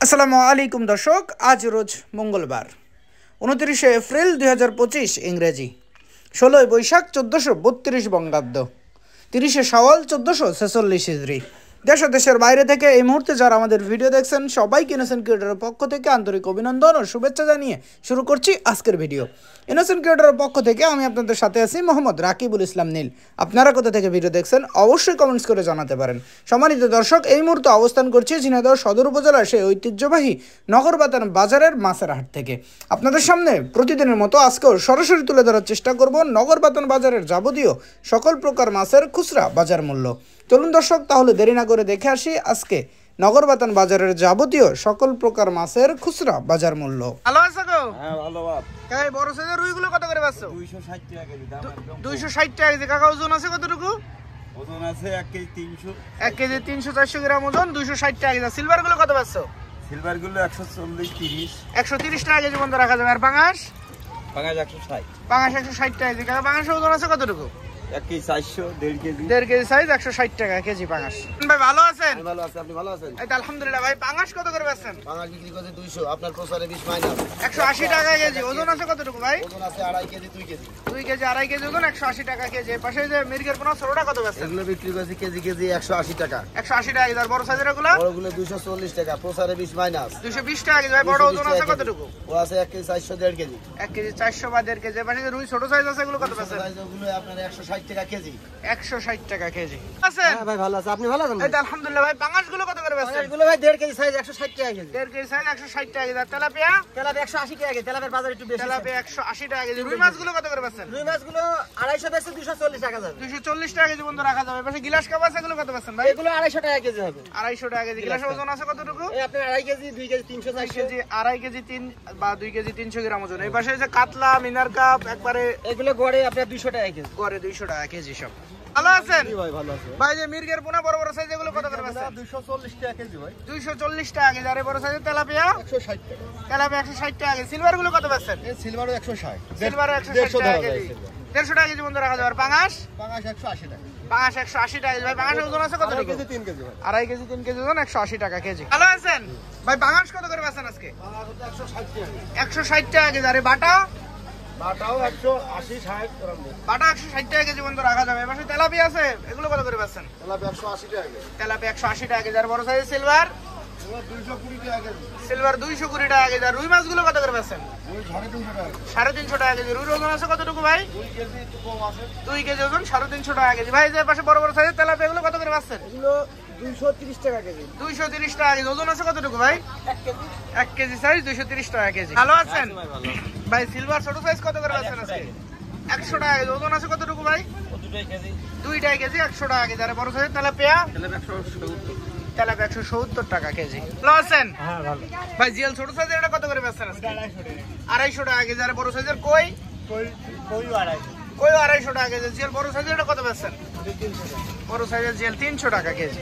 আসসালামু আলাইকুম দর্শক, আজ রোজ মঙ্গলবার 29 এপ্রিল 2025 ইংরেজি, 16 বৈশাখ 1432 বঙ্গাব্দ, 30 শাওয়াল 1446 হিজরি। দেশ ও দেশের বাইরে থেকে এই মুহূর্তে যারা আমাদের ভিডিও দেখছেন সবাইকে ইনোসেন্ট ক্রিয়েটরের পক্ষ থেকে আন্তরিক অভিনন্দন ও শুভেচ্ছা জানিয়ে শুরু করছি আজকের ভিডিও। ইনোসেন্ট ক্রিয়েটরের পক্ষ থেকে আমি আপনাদের সাথে আছি মোহাম্মদ রাকিবুল ইসলাম নীল। আপনারা কোথা থেকে ভিডিও দেখছেন অবশ্যই কমেন্টস করে জানাতে পারেন। সম্মানিত দর্শক, এই মুহূর্তে অবস্থান করছি ঝিনাইদহ সদর উপজেলার সেই ঐতিহ্যবাহী নগরবাতান বাজারের মাছের হাট থেকে। আপনাদের সামনে প্রতিদিনের মতো আজকেও সরাসরি তুলে ধরার চেষ্টা করব নগরবাতান বাজারের যাবতীয় সকল প্রকার মাছের খুচরা বাজার মূল্য। চলুন দর্শক, তাহলে দেরি না করে দেখে আসি আজকে নগরবাতান বাজারের যাবতীয় সকল প্রকার মাছের খুচরা বাজার মূল্য। ভালো আছো গো? হ্যাঁ ভালো বাপ। এই বড় সাইজের রুইগুলো কত করে পাচ্ছো? 260 টাকা কেজি দাম একদম। 260 টাকা কেজি। কাকা ওজন আছে কতটুকু? ওজন আছে 1 কেজি 300। 1 কেজি 300-400 গ্রাম ওজন, 260 টাকা কেজি। সিলভার গুলো কত পাচ্ছো? সিলভার গুলো 140 30। 130 টাকা কেজি বন্ধ রাখা যাবে। আর পাঙাশ? পাঙাশ 160। পাঙাশ 160 টাকা কেজি। কাকা পাঙাশের ওজন আছে কতটুকু? 1 কেজি 400, 1.5 কেজি। 1.5 কেজি সাইজ, 160 টাকা কেজি পাঙাশ। ভাই ভালো আছেন? ভালো আছে, আপনি ভালো আছেন? এই তো আলহামদুলিল্লাহ। ভাই পাঙাশ কত করে পাচ্ছেন? পাঙাশ বিক্রি করতে 200, আপনার প্রসারে 20 মাইনাস। 180 টাকা কেজি। ওজন আছে কতটুকু ভাই? ওজন আছে 2.5 কেজি 2 কেজি। 2 কেজি 2.5 কেজি ওজন, 180 টাকা কেজি। পাশে যে মির্গের পোনা ছোটটা কত পাচ্ছেন? এগুলো বিক্রি করতে কেজি কেজি 180 টাকা। 180 টাকা কেজি। আর বড় সাইজের গুলো? বড়গুলো 240 টাকা, প্রসারে 20 মাইনাস। 220 টাকা কেজি। ভাই বড় ওজন আছে কতটুকু? ও আছে 1 কেজি 400, 1.5 কেজি। 1 কেজি 400 বা 1.5 কেজি। পাশে যে রুই ছোট সাইজ আছে এগুলো কত পাচ্ছেন? ওগুলো আপনার 160 টাকা কেজি। 160 টাকা কেজি। আছেন? হ্যাঁ ভাই ভালো আছে, আপনি ভালো আছেন? এই তো আলহামদুলিল্লাহ। ভাই পাঙাশ গুলো কত করে পাচ্ছেন? এগুলো ভাই 1.5 কেজি সাইজ 160 টাকা কেজি। 1.5 কেজি সাইজ 160 টাকা কেজি। আর তেলাপিয়া? তেলাপিয়া 180 টাকা কেজি, তেলাপিয়ার বাজার একটু বেশি। তেলাপিয়া 180 টাকা কেজি। রুই মাছগুলো কত করে পাচ্ছেন? রুই মাছগুলো 250 বেচে 240 টাকা যাবে। 240 টাকা কেজি বন্ধ রাখা যাবে। পাশে গিলাস কাপ আছে, এগুলো কত পাচ্ছেন ভাই? এগুলো 250 টাকা কেজি হবে। 250 টাকা কেজি। গিলাসের ওজন আছে কতটুকু? এই আপনার 2.5 কেজি 2 কেজি 300 2 400। কেজি 2.5 কেজি 3 বা 2 কেজি 300 গ্রাম ওজন। এই পাশে যে কাতলা মিনার কাপ একবারে এগুলো গড়ে আপনার 200 টাকা কেজি। গড়ে 200 টাকা কেজি সব। ভালো আছেন? জি ভাই ভালো আছে। ভাই যে মির্গের পোনা বড় বড় সাইজ এগুলো কত করে পাচ্ছেন? 240 টাকা কেজি ভাই। 240 টাকা কেজি। আর এই বড় সাইজের তেলাপিয়া? 160 টাকা। তেলাপিয়া 160 টাকা কেজি। সিলভার গুলো কত পাচ্ছেন? এই সিলভারও 160। সিলভার 160 টাকা কেজি। 150 টাকা কেজি বন্ধ রাখা যাবে। আর পাঙাশ? পাঙাশ 180 টাকা। পাঙাশ 180 টাকা কেজি। ভাই পাঙাশের ওজন আছে কত? 2.5 কেজি 3 কেজি ভাই। 2.5 কেজি 3 কেজি ওজন, 180 টাকা কেজি। ভালো আছেন? ভাই পাঙাশ কত করে পাচ্ছেন আজকে? পাঙাশ 160 টাকা। 160 টাকা কেজি। আর এই বাটা? বাটাও 180 60 গ্রাম। বাটা 160 টাকা কেজি বন্ধ রাখা যাবে। এবার তেলাপিয়া আছে, এগুলো কত করে পাচ্ছেন? তেলাপিয়া 180 টাকা কেজি। তেলাপিয়া 180 টাকা কেজি। আর বড় সাইজের সিলভার? এগুলো 220 টাকা কেজি। সিলভার 220 টাকা কেজি। আর রুই মাছগুলো কত করে পাচ্ছেন? ওই 350 টাকা। 350 টাকা কেজি। রুইর ওজন আছে কতটুকু ভাই? 2 কেজি একটু কম আছে। 2 কেজি ওজন, 350 টাকা কেজি। ভাই যে পাশে বড় বড় সাইজের তেলাপিয়া এগুলো কত করে পাচ্ছেন? এগুলো 230 টাকা কেজি। 230 টাকা কেজি। ওজন আছে কতটুকু ভাই? 1 কেজি। 1 কেজি সাইজ, 230 টাকা কেজি। ভালো আছেন? ভাই ভালো। ভাই সিলভার ছোট সাইজ কত করে পাচ্ছেন আজকে? 100 টাকা কেজি। ওজন আছে কতটুকু ভাই? ও 2 কেজি। 2 কেজি 100 টাকা কেজি। আর বড় সাইজের তেলাপিয়া? তেলাপিয়া 170। তেলাপিয়া 170 টাকা কেজি। ভালো আছেন? হ্যাঁ ভালো। ভাই জিএল ছোট সাইজের এটা কত করে পাচ্ছেন আজকে? 250 250 টাকা। টাকা কেজি। আর বড় সাইজের কই? কই 250। কই 250 টাকা কেজি। জিএল বড় সাইজের এটা কত পাচ্ছেন? 300 টাকা। বড় সাইজের জিএল 300 টাকা কেজি।